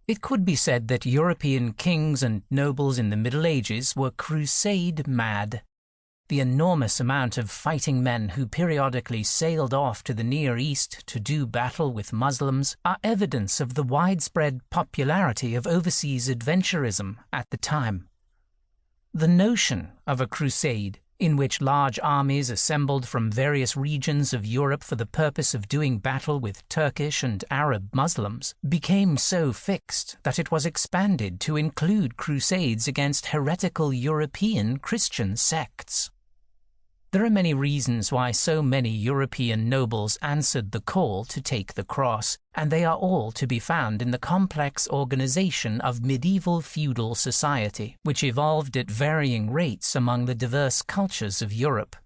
It could be said that European kings and nobles in the Middle Ages were crusade mad. The enormous amount of fighting men who periodically sailed off to the Near East to do battle with Muslims are evidence of the widespread popularity of overseas adventurism at the time. The notion of a crusade, in which large armies assembled from various regions of Europe for the purpose of doing battle with Turkish and Arab Muslims, became so fixed that it was expanded to include crusades against heretical European Christian sects. There are many reasons why so many European nobles answered the call to take the cross, and they are all to be found in the complex organization of medieval feudal society, which evolved at varying rates among the diverse cultures of Europe.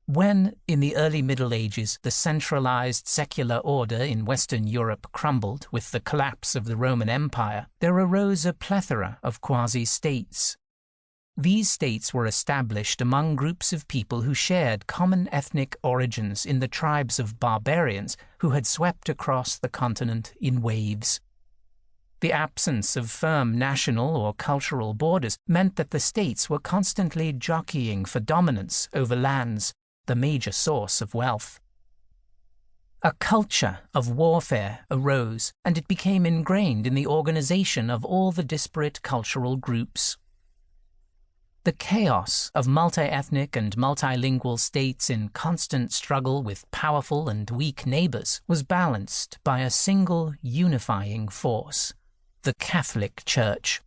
When, in the early Middle Ages, the centralized secular order in Western Europe crumbled with the collapse of the Roman Empire, there arose a plethora of quasi-states. These states were established among groups of people who shared common ethnic origins in the tribes of barbarians who had swept across the continent in waves. The absence of firm national or cultural borders meant that the states were constantly jockeying for dominance over lands, the major source of wealth. A culture of warfare arose, and it became ingrained in the organization of all the disparate cultural groups. The chaos of multi-ethnic and multilingual states in constant struggle with powerful and weak neighbors was balanced by a single unifying force, the Catholic Church.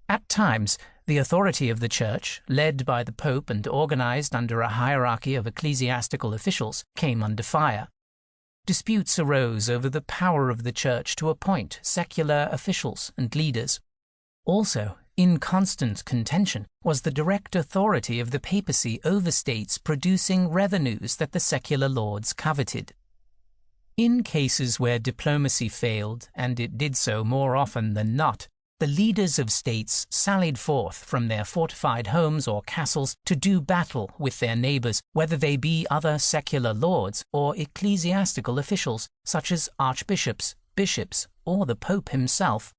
At times, the authority of the Church, led by the Pope and organized under a hierarchy of ecclesiastical officials, came under fire. Disputes arose over the power of the Church to appoint secular officials and leaders. Also, in constant contention was the direct authority of the papacy over states producing revenues that the secular lords coveted. In cases where diplomacy failed, and it did so more often than not, the leaders of states sallied forth from their fortified homes or castles to do battle with their neighbors, whether they be other secular lords or ecclesiastical officials, such as archbishops, bishops, or the Pope himself,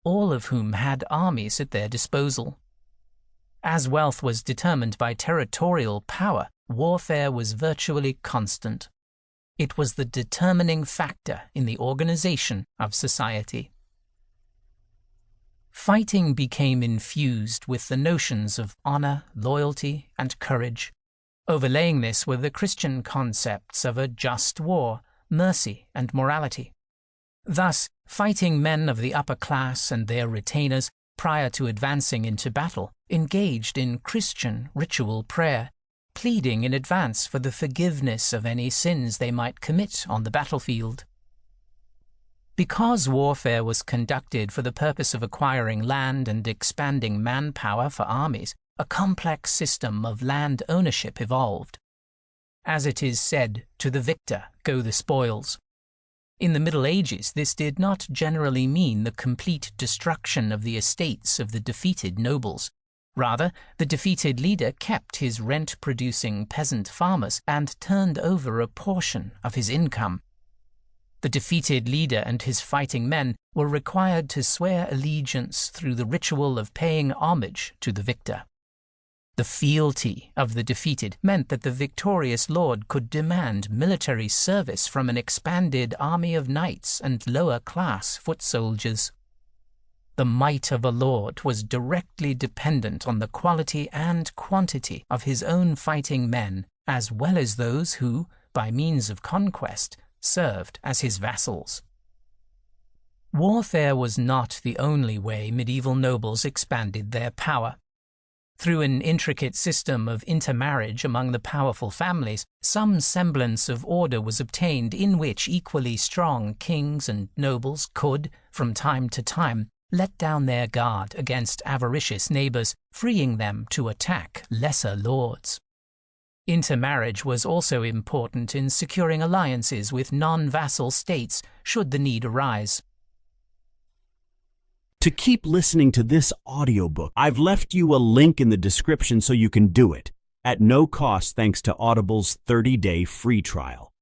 all of whom had armies at their disposal. As wealth was determined by territorial power, warfare was virtually constant. It was the determining factor in the organization of society. Fighting became infused with the notions of honor, loyalty, and courage. Overlaying this were the Christian concepts of a just war, mercy, and morality. Thus, fighting men of the upper class and their retainers, prior to advancing into battle, engaged in Christian ritual prayer, pleading in advance for the forgiveness of any sins they might commit on the battlefield. Because warfare was conducted for the purpose of acquiring land and expanding manpower for armies, a complex system of land ownership evolved. As it is said, to the victor go the spoils. In the Middle Ages, this did not generally mean the complete destruction of the estates of the defeated nobles. Rather, the defeated leader kept his rent-producing peasant farmers and turned over a portion of his income. The defeated leader and his fighting men were required to swear allegiance through the ritual of paying homage to the victor. The fealty of the defeated meant that the victorious lord could demand military service from an expanded army of knights and lower-class foot soldiers. The might of a lord was directly dependent on the quality and quantity of his own fighting men, as well as those who, by means of conquest, served as his vassals. Warfare was not the only way medieval nobles expanded their power. Through an intricate system of intermarriage among the powerful families, some semblance of order was obtained in which equally strong kings and nobles could, from time to time, let down their guard against avaricious neighbors, freeing them to attack lesser lords. Intermarriage was also important in securing alliances with non-vassal states should the need arise. To keep listening to this audiobook, I've left you a link in the description so you can do it, at no cost thanks to Audible's 30-day free trial.